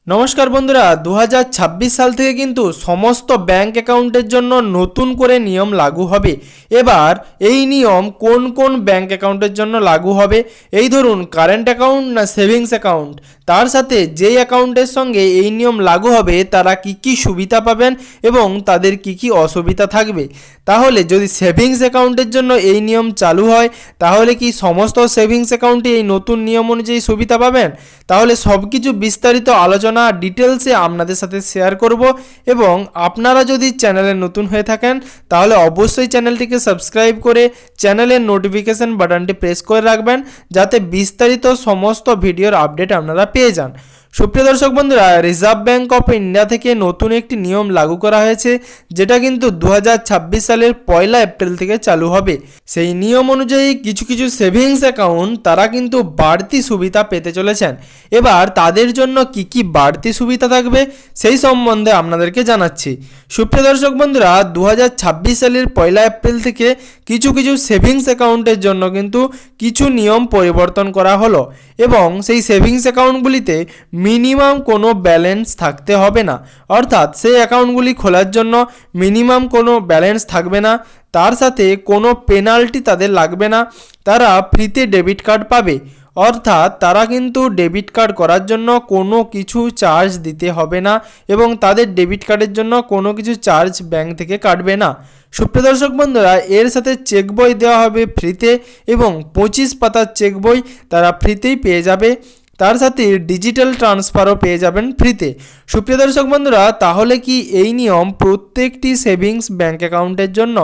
নমস্কার বন্ধুরা, 2026 সাল থেকে কিন্তু সমস্ত ব্যাংক অ্যাকাউন্টের জন্য নতুন করে নিয়ম লাগু হবে। এবার এই নিয়ম কোন কোন ব্যাংক অ্যাকাউন্টের জন্য লাগু হবে, এই ধরুন কারেন্ট অ্যাকাউন্ট না সেভিংস অ্যাকাউন্ট, তার সাথে যেই অ্যাকাউন্টের সঙ্গে এই নিয়ম লাগু হবে তারা কি কি সুবিধা পাবেন এবং তাদের কি কি অসুবিধা থাকবে। তাহলে যদি সেভিংস অ্যাকাউন্টের জন্য এই নিয়ম চালু হয় তাহলে কি সমস্ত সেভিংস অ্যাকাউন্টে এই নতুন নিয়ম অনুযায়ী সুবিধা পাবেন? তাহলে সব কিছু বিস্তারিত আলোচনা ডিটেলসে আপনাদের সাথে শেয়ার করব। এবং আপনারা যদি চ্যানেলে নতুন হয়ে থাকেন তাহলে অবশ্যই চ্যানেলটিকে সাবস্ক্রাইব করে চ্যানেলের নোটিফিকেশন বাটনটি প্রেস করে রাখবেন, যাতে বিস্তারিত সমস্ত ভিডিওর আপডেট আপনারা পেয়ে যান। সুপ্রিয় দর্শক বন্ধুরা, রিজার্ভ ব্যাঙ্ক অফ ইন্ডিয়া থেকে নতুন একটি নিয়ম লাগু করা হয়েছে, যেটা কিন্তু 2026 সালের 1 এপ্রিল থেকে চালু হবে। সেই নিয়ম অনুযায়ী কিছু কিছু সেভিংস অ্যাকাউন্ট তারা কিন্তু বাড়তি সুবিধা পেতে চলেছেন। এবার তাদের জন্য কি কি বাড়তি সুবিধা থাকবে সেই সম্বন্ধে আপনাদেরকে জানাচ্ছি। সুপ্রিয় দর্শক বন্ধুরা, 2026 সালের 1 এপ্রিল থেকে কিছু কিছু সেভিংস অ্যাকাউন্টের জন্য কিন্তু কিছু নিয়ম পরিবর্তন করা হলো এবং সেই সেভিংস অ্যাকাউন্টগুলিতে মিনিমাম কোনো ব্যালেন্স থাকতে হবে না। অর্থাৎ সেই অ্যাকাউন্টগুলি খোলার জন্য মিনিমাম কোনো ব্যালেন্স থাকবে না, তার সাথে কোনো পেনাল্টি তাদের লাগবে না, তারা ফ্রিতে ডেবিট কার্ড পাবে। অর্থাৎ তারা কিন্তু ডেবিট কার্ড করার জন্য কোনো কিছু চার্জ দিতে হবে না এবং তাদের ডেবিট কার্ডের জন্য কোনো কিছু চার্জ ব্যাংক থেকে কাটবে না। সুপ্রিয় দর্শক বন্ধুরা, এর সাথে চেক বই দেওয়া হবে ফ্রিতে এবং 25 পাতার চেক বই তারা ফ্রিতেই পেয়ে যাবে। তার সাথে ডিজিটাল ট্রান্সফারও পেয়ে যাবেন ফ্রিতে। সুপ্রিয় দর্শক বন্ধুরা, তাহলে কি এই নিয়ম প্রত্যেকটি সেভিংস ব্যাংক অ্যাকাউন্টের জন্য?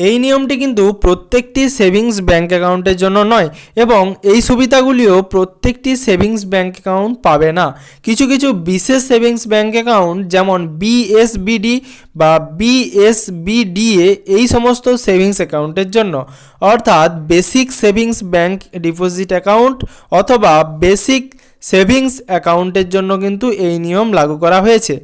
এই নিয়মটি কিন্তু প্রত্যেকটি সেভিংস ব্যাংক অ্যাকাউন্টের জন্য নয় এবং এই সুবিধাগুলিও প্রত্যেকটি সেভিংস ব্যাংক অ্যাকাউন্ট পাবে না। কিছু কিছু বিশেষ সেভিংস ব্যাংক অ্যাকাউন্ট যেমন বিএসবিডি বা বিএসবিডিএ এই সমস্ত সেভিংস অ্যাকাউন্টের জন্য, অর্থাৎ basic savings bank deposit account অথবা বেসিক সেভিংস অ্যাকাউন্টের জন্য কিন্তু এই নিয়ম লাগু করা হয়েছে।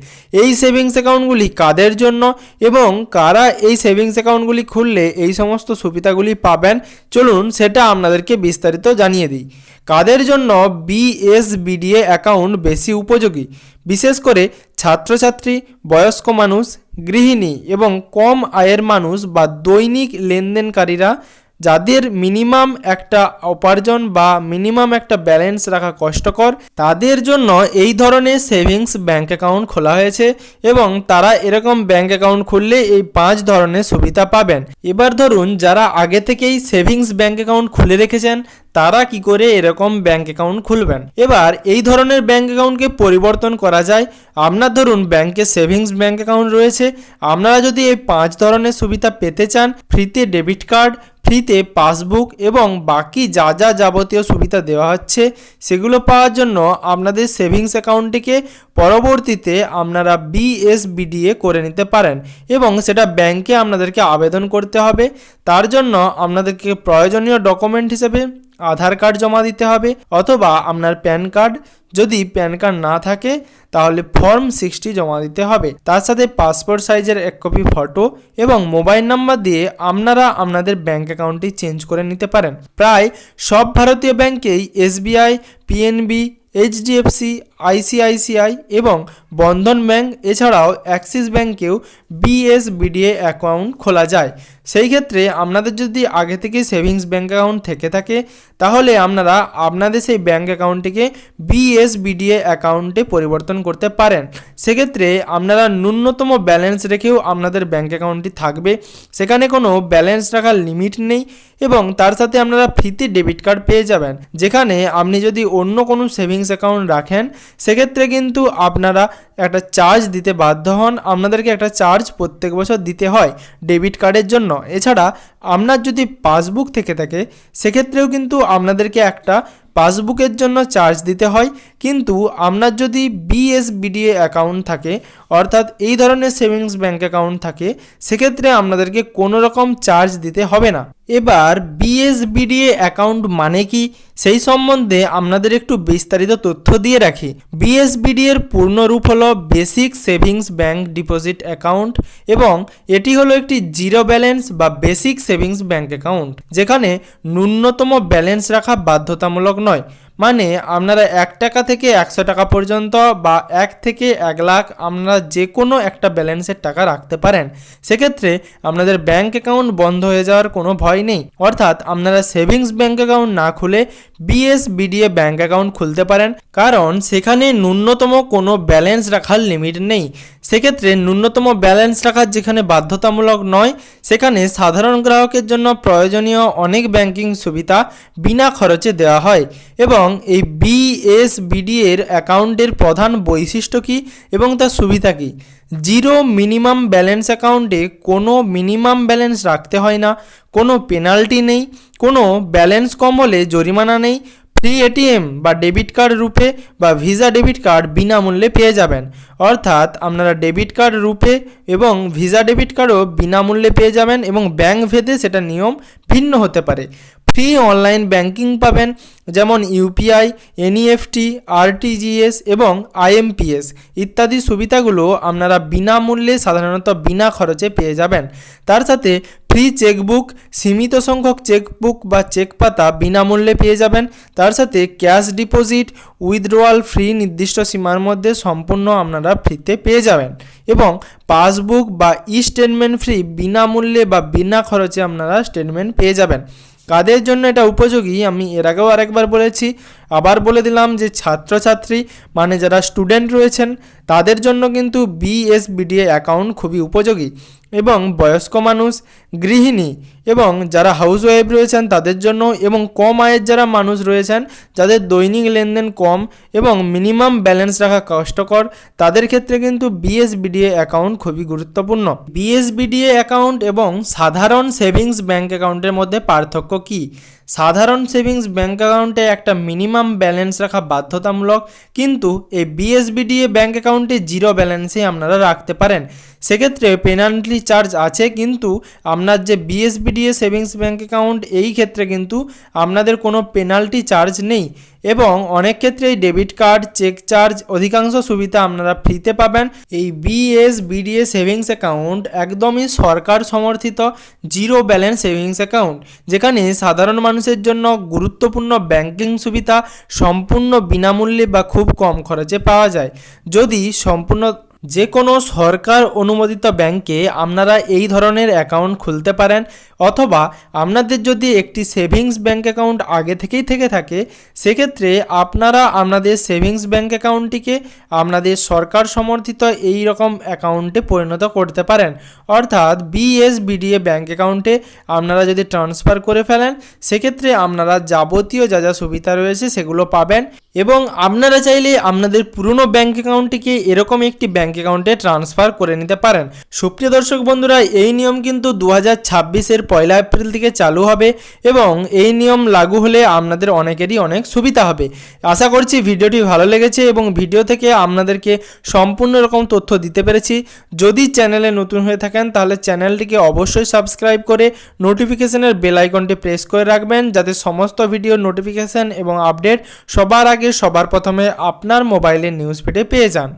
এই সেভিংস অ্যাকাউন্টগুলি কাদের জন্য এবং কারা এই সেভিংস অ্যাকাউন্টগুলি খুললে এই সমস্ত সুবিধাগুলি পাবেন, চলুন সেটা আপনাদেরকে বিস্তারিত জানিয়ে দিই। কাদের জন্য বিএসবিডিএ অ্যাকাউন্ট বেশি উপযোগী? বিশেষ করে ছাত্রছাত্রী, বয়স্ক মানুষ, গৃহিণী এবং কম আয়ের মানুষ বা দৈনিক লেনদেনকারীরা, যাদের মিনিমাম একটা উপার্জন বা মিনিমাম একটা ব্যালেন্স রাখা কষ্টকর, তাদের জন্য এই ধরনের সেভিংস ব্যাংক অ্যাকাউন্ট খোলা হয়েছে এবং তারা এরকম ব্যাংক অ্যাকাউন্ট খুললে এই 5 ধরনের সুবিধা পাবেন। এবার ধরুন যারা আগে থেকেই সেভিংস ব্যাংক অ্যাকাউন্ট খুলে রেখেছেন তারা কি করে এরকম ব্যাংক অ্যাকাউন্ট খুলবেন? এবার এই ধরনের ব্যাংক অ্যাকাউন্টকে পরিবর্তন করা যায়। আপনার ধরুন ব্যাংকে সেভিংস ব্যাংক অ্যাকাউন্ট রয়েছে, আপনারা যদি এই 5 ধরনের সুবিধা পেতে চান, ফ্রিতে ডেবিট কার্ড, ফ্রিতে পাসবুক এবং বাকি যা যা যাবতীয় সুবিধা দেওয়া হচ্ছে সেগুলো পাওয়ার জন্য আপনাদের সেভিংস অ্যাকাউন্টটিকে পরবর্তীতে আপনারা বিএসবিডিএ করে নিতে পারেন এবং সেটা ব্যাংকে আপনাদেরকে আবেদন করতে হবে। তার জন্য আপনাদেরকে প্রয়োজনীয় ডকুমেন্ট হিসেবে আধার কার্ড জমা দিতে হবে অথবা আপনার প্যান কার্ড, যদি প্যান কার্ড না থাকে তাহলে ফর্ম 60 জমা দিতে হবে। তার সাথে পাসপোর্ট সাইজের 1 কপি ফটো এবং মোবাইল নাম্বার দিয়ে আপনারা আপনাদের ব্যাংক অ্যাকাউন্টটি চেঞ্জ করে নিতে পারেন। প্রায় সব ভারতীয় ব্যাংকেই এসবিআই, পিএনবি, এইচডিএফসি, আইসিআইসিআই এবং বন্ধন ব্যাংক এছাড়াও অ্যাক্সিস ব্যাংকেও বিএসবিডিএ অ্যাকাউন্ট খোলা যায়। সেই ক্ষেত্রে আপনাদের যদি আগে থেকে সেভিংস ব্যাংক অ্যাকাউন্ট থেকে থাকে তাহলে আপনারা আপনাদের সেই ব্যাংক অ্যাকাউন্টটিকে বিএসবিডিএ অ্যাকাউন্টে পরিবর্তন করতে পারেন। সেক্ষেত্রে আপনারা ন্যূনতম ব্যালেন্স রেখেও আপনাদের ব্যাংক অ্যাকাউন্টটি থাকবে, সেখানে কোনো ব্যালেন্স রাখার লিমিট নেই এবং তার সাথে আপনারা ফ্রিতে ডেবিট কার্ড পেয়ে যাবেন। যেখানে আপনি যদি অন্য কোনো সেভিংস অ্যাকাউন্ট রাখেন সেক্ষেত্রে কিন্তু আপনারা একটা চার্জ দিতে বাধ্য হন, আপনাদেরকে একটা চার্জ প্রত্যেক বছর দিতে হয় ডেবিট কার্ডের জন্য। এছাড়া আপনার যদি পাসবুক থেকে থাকে সেক্ষেত্রেও কিন্তু আপনাদেরকে একটা পাসবুকের জন্য চার্জ দিতে হয়। কিন্তু আপনার যদি বিএসবিডিএ অ্যাকাউন্ট থাকে, অর্থাৎ এই ধরনের সেভিংস ব্যাংক অ্যাকাউন্ট থাকে, সেক্ষেত্রে আপনাদেরকে কোনো রকম চার্জ দিতে হবে না। এবার বিএসবিডিএ অ্যাকাউন্ট মানে কি সেই সম্বন্ধে আপনাদের একটু বিস্তারিত তথ্য দিয়ে রাখি। বিএসবিডি এর পূর্ণ রূপ হলো basic savings bank deposit account এবং এটি হলো একটি জিরো ব্যালেন্স বা বেসিক সেভিংস ব্যাংক অ্যাকাউন্ট, যেখানে ন্যূনতম ব্যালেন্স রাখা বাধ্যতামূলক নয়। মানে আপনারা 1 টাকা থেকে 100 টাকা পর্যন্ত বা 1 থেকে 1 লাখ আপনারা যে কোনো একটা ব্যালেন্সের টাকা রাখতে পারেন। সেক্ষেত্রে আপনাদের ব্যাংক অ্যাকাউন্ট বন্ধ হয়ে যাওয়ার কোনো ভয় নেই। অর্থাৎ আপনারা সেভিংস ব্যাংক অ্যাকাউন্ট না খুলে বিএসবিডিএ ব্যাংক অ্যাকাউন্ট খুলতে পারেন, কারণ সেখানে ন্যূনতম কোনো ব্যালেন্স রাখার লিমিট নেই। সেক্ষেত্রে ন্যূনতম ব্যালেন্স রাখার যেখানে বাধ্যতামূলক নয়, সেখানে সাধারণ গ্রাহকের জন্য প্রয়োজনীয় অনেক ব্যাংকিং সুবিধা বিনা খরচে দেওয়া হয়। এবং এই বিএসবিডিএর অ্যাকাউন্টের প্রধান বৈশিষ্ট্য কী এবং তার সুবিধা কী? জিরো মিনিমাম ব্যালেন্স অ্যাকাউন্টে কোনো মিনিমাম ব্যালেন্স রাখতে হয় না, কোনো পেনাল্টি নেই, কোনো ব্যালেন্স কম হলে জরিমানা নেই, ফ্রি এটিএম বা ডেবিট কার্ড রূপে বা ভিসা ডেবিট কার্ড বিনামূল্যে পেয়ে যাবেন। অর্থাৎ আপনারা ডেবিট কার্ড রূপে এবং ভিসা ডেবিট কার্ডও বিনামূল্যে পেয়ে যাবেন এবং ব্যাংক ভেদে সেটা নিয়ম ভিন্ন হতে পারে। ফ্রি অনলাইন ব্যাংকিং পাবেন, যেমন ইউপিআই, এনইএফটি, আরটিজিএস এবং আইএমপিএস ইত্যাদি সুবিধাগুলো আপনারা বিনামূল্যে সাধারণত বিনা খরচে পেয়ে যাবেন। তার সাথে ফ্রি চেকবুক, সীমিত সংখ্যক চেকবুক বা চেক পাতা বিনামূল্যে পেয়ে যাবেন। তার সাথে ক্যাশ ডিপোজিট, উইথড্রয়াল ফ্রি নির্দিষ্ট সীমার মধ্যে সম্পূর্ণ আপনারা ফ্রিতে পেয়ে যাবেন এবং পাসবুক বা ই স্টেটমেন্ট ফ্রি বিনামূল্যে বা বিনা খরচে আপনারা স্টেটমেন্ট পেয়ে যাবেন। কাদের জন্য এটা উপযোগী আমি এর আগেও আরেকবার বলেছি, আবার বলে দিলাম যে ছাত্রছাত্রী মানে যারা স্টুডেন্ট রয়েছেন তাদের জন্য কিন্তু বিএসবিডিএ অ্যাকাউন্ট খুবই উপযোগী এবং বয়স্ক মানুষ, গৃহিণী এবং যারা হাউসওয়াইফ রয়েছেন তাদের জন্য এবং কম আয়ের যারা মানুষ রয়েছেন যাদের দৈনিক লেনদেন কম এবং মিনিমাম ব্যালেন্স রাখা কষ্টকর, তাদের ক্ষেত্রে কিন্তু বিএসবিডিএ অ্যাকাউন্ট খুবই গুরুত্বপূর্ণ। বিএসবিডিএ অ্যাকাউন্ট এবং সাধারণ সেভিংস ব্যাংক অ্যাকাউন্টের মধ্যে পার্থক্য কী? সাধারণ সেভিংস ব্যাংক অ্যাকাউন্টে একটা মিনিমাম ব্যালেন্স রাখা বাধ্যতামূলক, কিন্তু এই বিএসবিডিএ ব্যাংক অ্যাকাউন্টে জিরো ব্যালেন্সে আপনারা রাখতে পারেন। সেক্ষেত্রে পেনাল্টি চার্জ আছে, কিন্তু আপনার যে বিএসবিডিএ সেভিংস ব্যাংক অ্যাকাউন্ট এই ক্ষেত্রে কিন্তু আপনাদের কোনো পেনাল্টি চার্জ নেই এবং অনেক ক্ষেত্রেই ডেবিট কার্ড, চেক চার্জ অধিকাংশ সুবিধা আপনারা ফ্রিতে পাবেন। এই বিএসবিডিএ সেভিংস অ্যাকাউন্ট একদমই সরকার সমর্থিত জিরো ব্যালেন্স সেভিংস অ্যাকাউন্ট, যেখানে সাধারণ মানুষের জন্য গুরুত্বপূর্ণ ব্যাংকিং সুবিধা সম্পূর্ণ বিনামূল্যে বা খুব কম খরচে পাওয়া যায়। যদি সম্পূর্ণ যে কোনো সরকার অনুমোদিত ব্যাংকে আপনারা এই ধরনের অ্যাকাউন্ট খুলতে পারেন, অথবা আপনাদের যদি একটি সেভিংস ব্যাংক অ্যাকাউন্ট আগে থেকেই থেকে থাকে সেক্ষেত্রে আপনারা আপনাদের সেভিংস ব্যাংক অ্যাকাউন্টটিকে আপনাদের সরকার সমর্থিত এই রকম অ্যাকাউন্টে পরিণত করতে পারেন। অর্থাৎ বিএসবিডিএ ব্যাংক অ্যাকাউন্টে আপনারা যদি ট্রান্সফার করে ফেলেন সেক্ষেত্রে আপনারা যাবতীয় যা যা সুবিধা রয়েছে সেগুলো পাবেন এবং আপনারা চাইলে আপনাদের পুরনো ব্যাংক অ্যাকাউন্টটিকে এরকম একটি ব্যাংক অ্যাকাউন্টে ট্রান্সফার করে নিতে পারেন। সুপ্রিয় দর্শক বন্ধুরা, এই নিয়ম কিন্তু 2026-এর 1 এপ্রিল থেকে চালু হবে এবং এই নিয়ম লাগু হলে আপনাদের অনেকেরই অনেক সুবিধা হবে। আশা করছি ভিডিওটি ভালো লেগেছে এবং ভিডিও থেকে আপনাদেরকে সম্পূর্ণ রকম তথ্য দিতে পেরেছি। যদি চ্যানেলে নতুন হয়ে থাকেন তাহলে চ্যানেলটিকে অবশ্যই সাবস্ক্রাইব করে নোটিফিকেশনের বেল আইকনটি প্রেস করে রাখবেন, যাতে সমস্ত ভিডিওর নোটিফিকেশন এবং আপডেট সবার আগে সবার প্রথমে আপনার মোবাইলের নিউজ ফিডে পেয়ে যান।